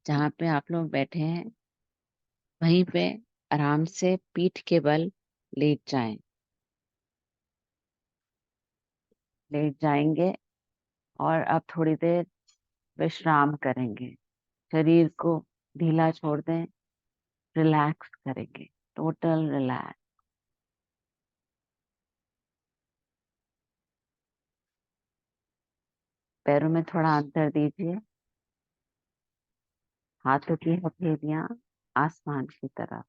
जहाँ पे आप लोग बैठे हैं वहीं पे आराम से पीठ के बल लेट जाएं। लेट जाएंगे और अब थोड़ी देर विश्राम करेंगे। शरीर को ढीला छोड़ दें, रिलैक्स करेंगे, टोटल रिलैक्स। पैरों में थोड़ा अंतर दीजिए। हाथों की हथेलियां आसमान की तरफ।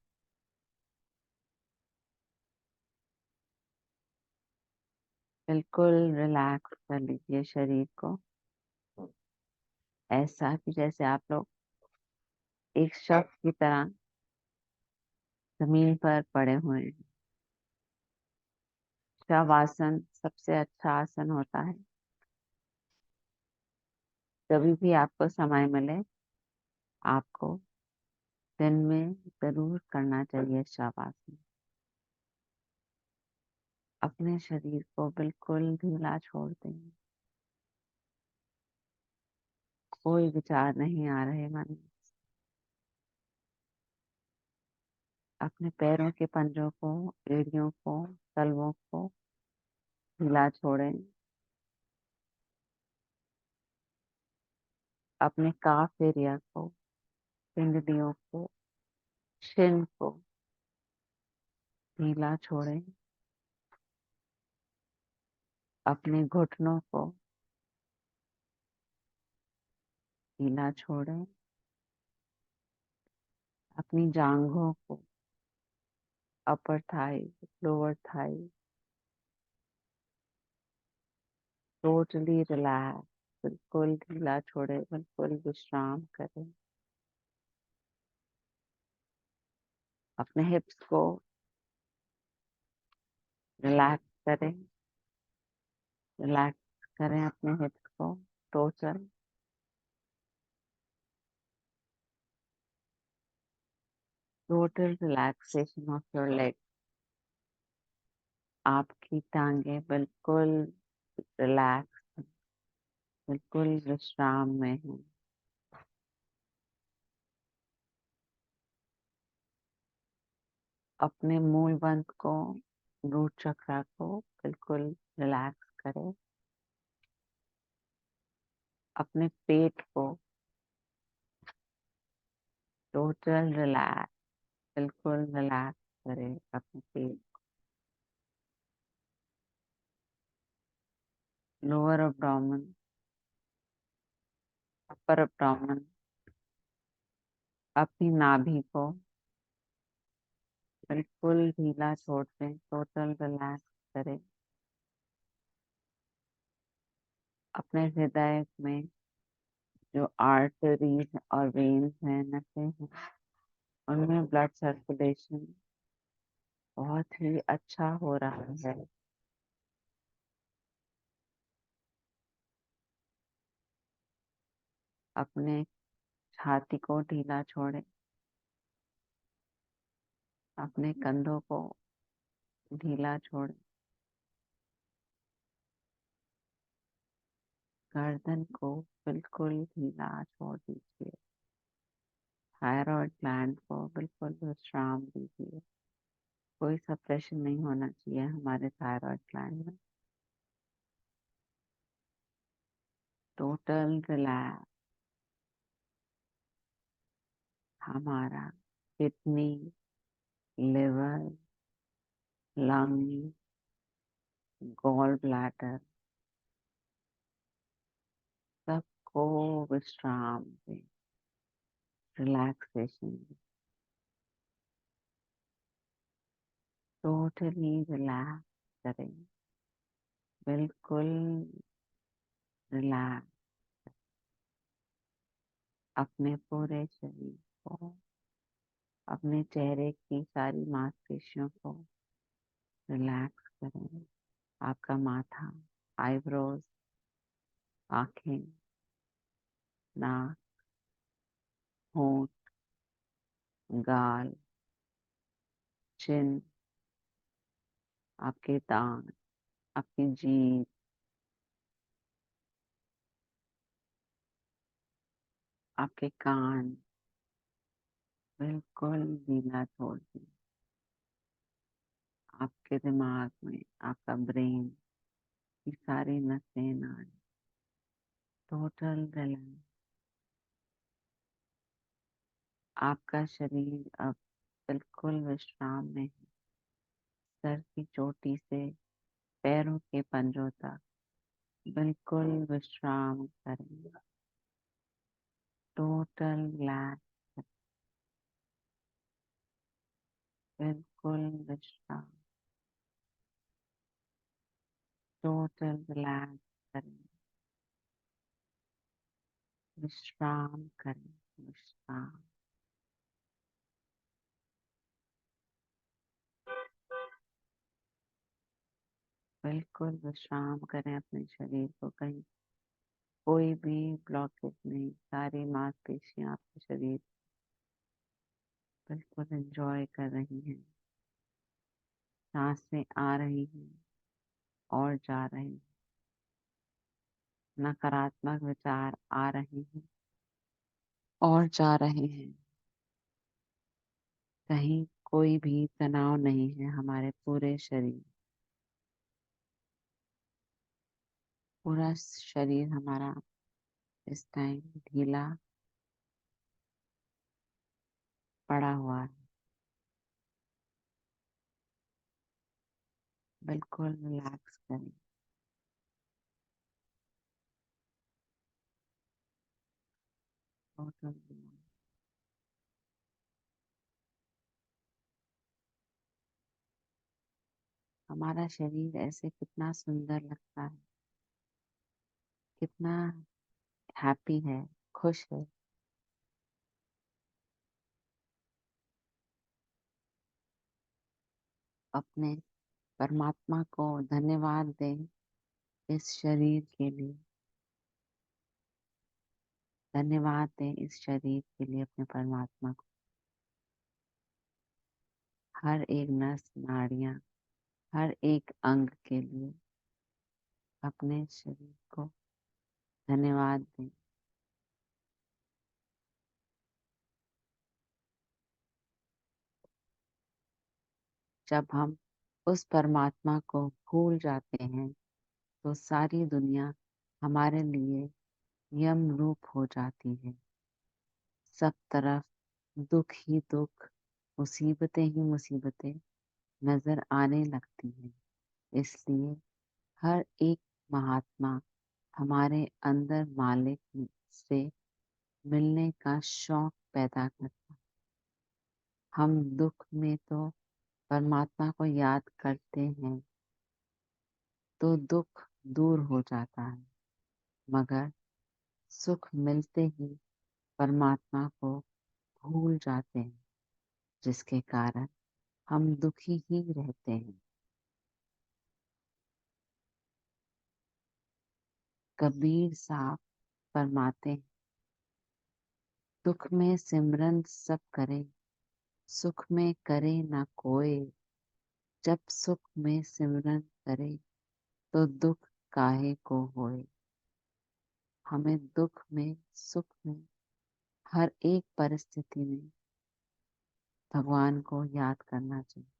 बिल्कुल रिलैक्स कर लीजिए शरीर को। ऐसा कि जैसे आप लोग एक शख्स की तरह जमीन पर पड़े हुए हैं। शवासन सबसे अच्छा आसन होता है। कभी भी आपको समय मिले आपको दिन में जरूर करना चाहिए शवासन। अपने शरीर को बिल्कुल ढीला छोड़ दें। कोई विचार नहीं आ रहे मन में। अपने पैरों के पंजों को, एड़ियों को, तलवों को ढीला छोड़ें। अपने काफ एरिया को, पिंडलियों को, शिन को ढीला छोड़ें। अपने घुटनों को ढीला छोड़ें। अपनी जांघों को, upper thigh, lower thigh, totally relax. बिल्कुल ढीला छोड़े, बिल्कुल विश्राम करें। अपने हिप्स को रिलैक्स करें। रिलैक्स करें अपने हिप्स को total. Total relaxation of your leg. आपकी टांगे बिल्कुल रिलैक्स, बिल्कुल विश्राम में है। अपने मूल बंध को, रूट चक्रा को बिल्कुल रिलैक्स करें। अपने पेट को टोटल रिलैक्स, बिल्कुल रिलैक्स करें अपने पेट। लोअर एब्डोमेन, अपर एब्डोमेन, अपनी नाभि को बिल्कुल ढीला छोड़ दें, टोटल रिलैक्स करें। अपने हृदय में जो आर्टरीज और वेन्स हैं, नसें हैं, उनमें ब्लड सर्कुलेशन बहुत ही अच्छा हो रहा है। अपने छाती को ढीला छोड़ें। अपने कंधों को ढीला छोड़ें। गर्दन को बिल्कुल ढीला छोड़ दीजिए। थायराइड ग्लैंड को बिल्कुल विश्राम दीजिए। कोई सप्रेशन नहीं होना चाहिए हमारे थायराइड ग्लैंड में। Total relax. हमारा kidney, liver, lung, gall bladder सबको विश्राम दें, रिलैक्सेशन। टोटली रिलैक्स करें, बिल्कुल रिलैक्स। अपने पूरे शरीर को, अपने चेहरे की सारी मांसपेशियों को रिलैक्स करें। आपका माथा, आईब्रोज, आंखें, नाक, होंठ, गाल, चिन, आपके दांत, आपकी जीभ, आपके कान बिल्कुल ढीला छोड़ दिए, आपके दिमाग में, आपका ब्रेन की सारी नसें नाड़ी टोटल रिलैक्स। आपका शरीर अब बिल्कुल विश्राम में है, सर की चोटी से पैरों के पंजों तक बिल्कुल विश्राम करें, टोटल रिलैक्स, बिल्कुल विश्राम, टोटल रिलैक्स करें, विश्राम करें, विश्राम। बिल्कुल विश्राम करें अपने शरीर को, कहीं कोई भी ब्लॉकेज नहीं, सारी मांसपेशियां आपके शरीर बिल्कुल एंजॉय कर रही हैं, सांसें आ रही हैं और जा रही हैं, नकारात्मक विचार आ रहे हैं और जा रहे हैं, कहीं कोई भी तनाव नहीं है। हमारे पूरे शरीर, पूरा शरीर हमारा इस टाइम ढीला पड़ा हुआ है, बिल्कुल रिलैक्स करें, टोटल रिलैक्स। हमारा शरीर ऐसे कितना सुंदर लगता है, कितना हैप्पी है, खुश है। अपने परमात्मा को धन्यवाद दें इस शरीर के लिए, धन्यवाद दें इस शरीर के लिए, अपने परमात्मा को। हर एक नस नाड़ियां, हर एक अंग के लिए अपने शरीर को धन्यवाद दें। जब हम उस परमात्मा को भूल जाते हैं तो सारी दुनिया हमारे लिए यम रूप हो जाती है। सब तरफ दुख ही दुख, मुसीबतें ही मुसीबतें नजर आने लगती हैं। इसलिए हर एक महात्मा हमारे अंदर मालिक से मिलने का शौक पैदा करता है। हम दुख में तो परमात्मा को याद करते हैं तो दुख दूर हो जाता है, मगर सुख मिलते ही परमात्मा को भूल जाते हैं, जिसके कारण हम दुखी ही रहते हैं। कबीर साहब फरमाते हैं, दुख में सिमरन सब करे, सुख में करे ना कोई। जब सुख में सिमरन करे तो दुख काहे को होए। हमें दुख में, सुख में, हर एक परिस्थिति में भगवान को याद करना चाहिए,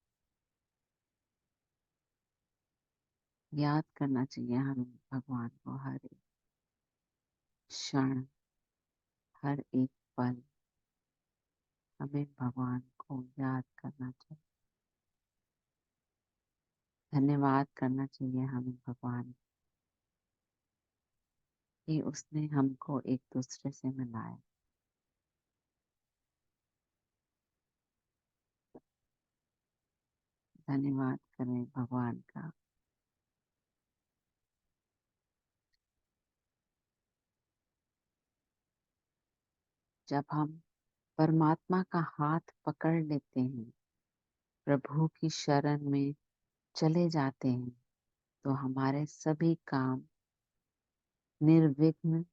याद करना चाहिए हमें भगवान को। हर एक क्षण, हर एक पल हमें भगवान को याद करना चाहिए, धन्यवाद करना चाहिए हमें भगवान कि उसने हमको एक दूसरे से मिलाया। धन्यवाद करें भगवान का। जब हम परमात्मा का हाथ पकड़ लेते हैं, प्रभु की शरण में चले जाते हैं, तो हमारे सभी काम निर्विघ्न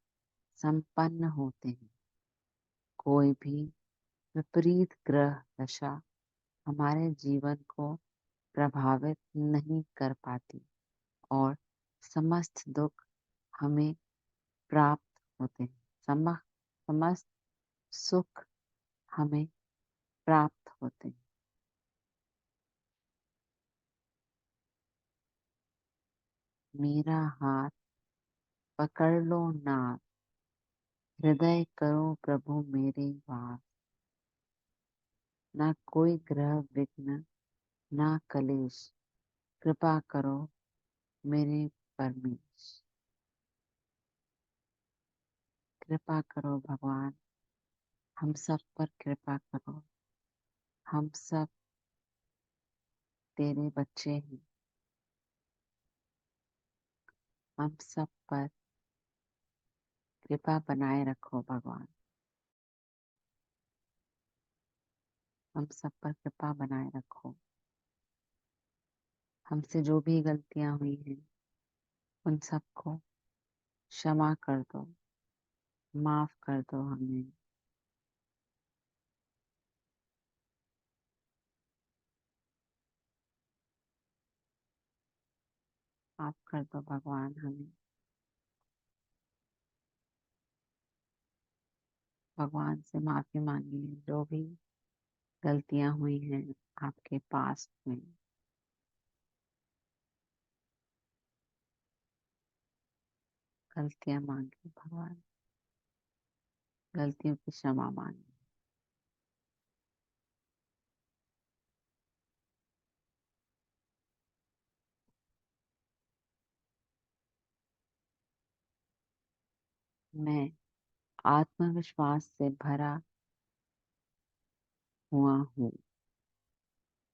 संपन्न होते हैं। कोई भी विपरीत ग्रह दशा हमारे जीवन को प्रभावित नहीं कर पाती और समस्त दुख हमें प्राप्त होते हैं। समस्त सुख हमें प्राप्त होते हैं। मेरा हाथ पकड़ लो नाथ, हृदय करो प्रभु मेरे वास। ना कोई ग्रह विघ्न ना कलेश, कृपा करो मेरे परमेश। कृपा करो भगवान, हम सब पर कृपा करो। हम सब तेरे बच्चे हैं। हम सब पर कृपा बनाए रखो भगवान। हम सब पर कृपा बनाए रखो। हमसे जो भी गलतियां हुई हैं उन सबको क्षमा कर दो, माफ कर दो हमें। माफ कर दो भगवान हमें। भगवान से माफी मांगिए जो भी गलतियां हुई हैं आपके पास में। गलतियां मांगिए भगवान, गलतियों की क्षमा मांगिए। मैं आत्मविश्वास से भरा हुआ हूँ।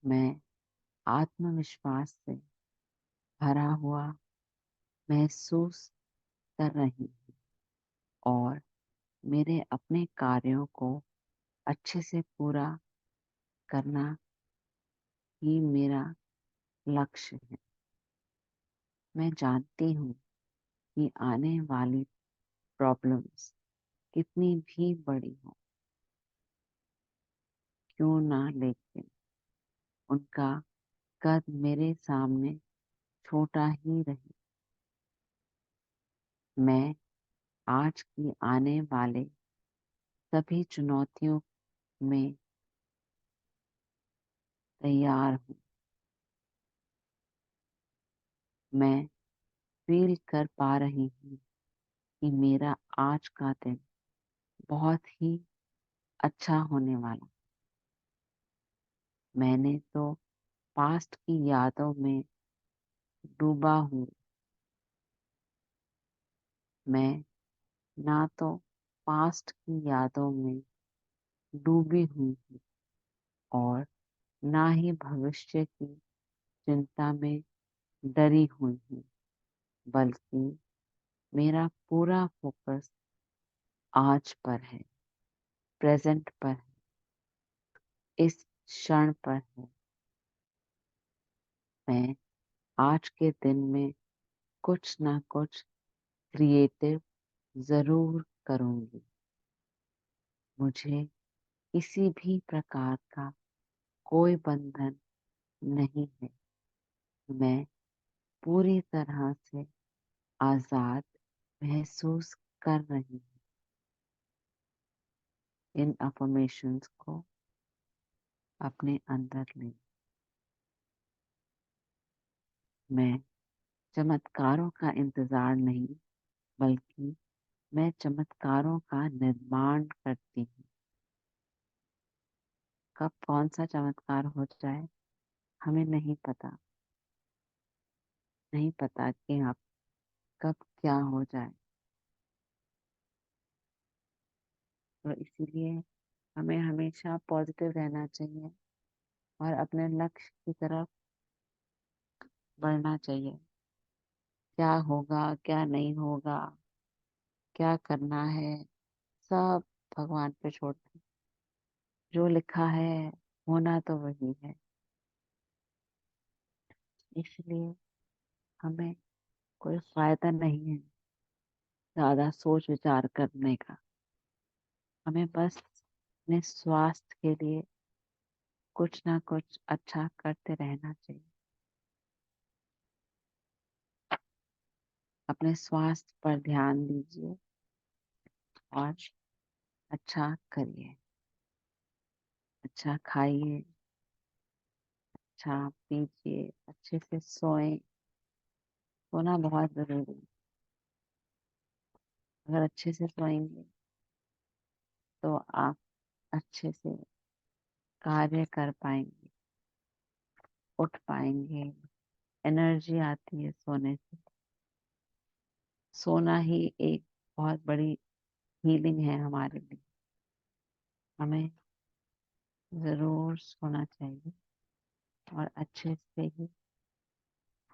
मैं आत्मविश्वास से भरा हुआ महसूस कर रही हूँ और मेरे अपने कार्यों को अच्छे से पूरा करना ही मेरा लक्ष्य है। मैं जानती हूँ कि आने वाली प्रॉब्लम्स कितनी भी बड़ी हो क्यों ना, लेकिन उनका कद मेरे सामने छोटा ही रहे। मैं आज की आने वाले सभी चुनौतियों में तैयार हूँ। मैं फील कर पा रही हूँ कि मेरा आज का दिन बहुत ही अच्छा होने वाला। मैंने तो पास्ट की यादों में डूबा हूँ। मैं ना तो पास्ट की यादों में डूबी हुई हूँ और ना ही भविष्य की चिंता में डरी हुई हूँ, बल्कि मेरा पूरा फोकस आज पर है, प्रेजेंट पर है, इस क्षण पर है। मैं आज के दिन में कुछ ना कुछ क्रिएटिव जरूर करूंगी। मुझे किसी भी प्रकार का कोई बंधन नहीं है। मैं पूरी तरह से आजाद महसूस कर रही हूँ। इन अफर्मेशंस को अपने अंदर लें। मैं चमत्कारों का इंतजार नहीं, बल्कि मैं चमत्कारों का निर्माण करती हूँ। कब कौन सा चमत्कार हो जाए हमें नहीं पता। नहीं पता कि आप कब क्या हो जाए। तो इसीलिए हमें हमेशा पॉजिटिव रहना चाहिए और अपने लक्ष्य की तरफ बढ़ना चाहिए। क्या होगा क्या नहीं होगा, क्या करना है, सब भगवान पे छोड़ दें। जो लिखा है होना तो वही है। इसलिए हमें कोई फायदा नहीं है ज्यादा सोच विचार करने का। हमें बस अपने स्वास्थ्य के लिए कुछ ना कुछ अच्छा करते रहना चाहिए। अपने स्वास्थ्य पर ध्यान दीजिए और अच्छा करिए, अच्छा खाइए, अच्छा पीजिए, अच्छे से सोएं। सोना बहुत जरूरी है। अगर अच्छे से सोएंगे तो आप अच्छे से कार्य कर पाएंगे, उठ पाएंगे। एनर्जी आती है सोने से। सोना ही एक बहुत बड़ी हीलिंग है हमारे लिए। हमें जरूर सोना चाहिए और अच्छे से ही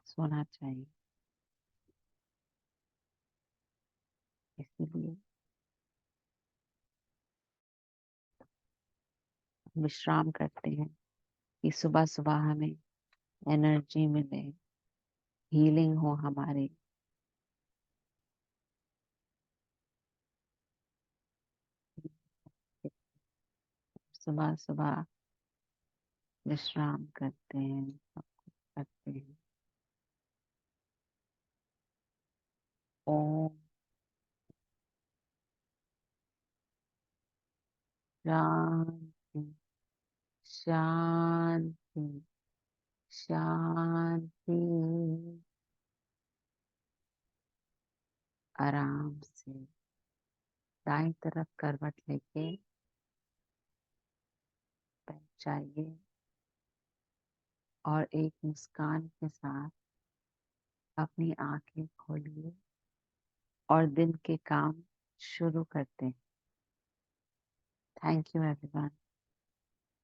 सोना चाहिए। इसीलिए विश्राम करते हैं कि सुबह सुबह हमें एनर्जी मिले, हीलिंग हो हमारी। सुबह सुबह विश्राम करते हैं, सब कुछ करते हैं। ओम शांति, शांति, शांति। आराम से दाईं तरफ करवट लेके बैठ जाइए और एक मुस्कान के साथ अपनी आंखें खोलिए और दिन के काम शुरू करते हैं। Thank you everyone.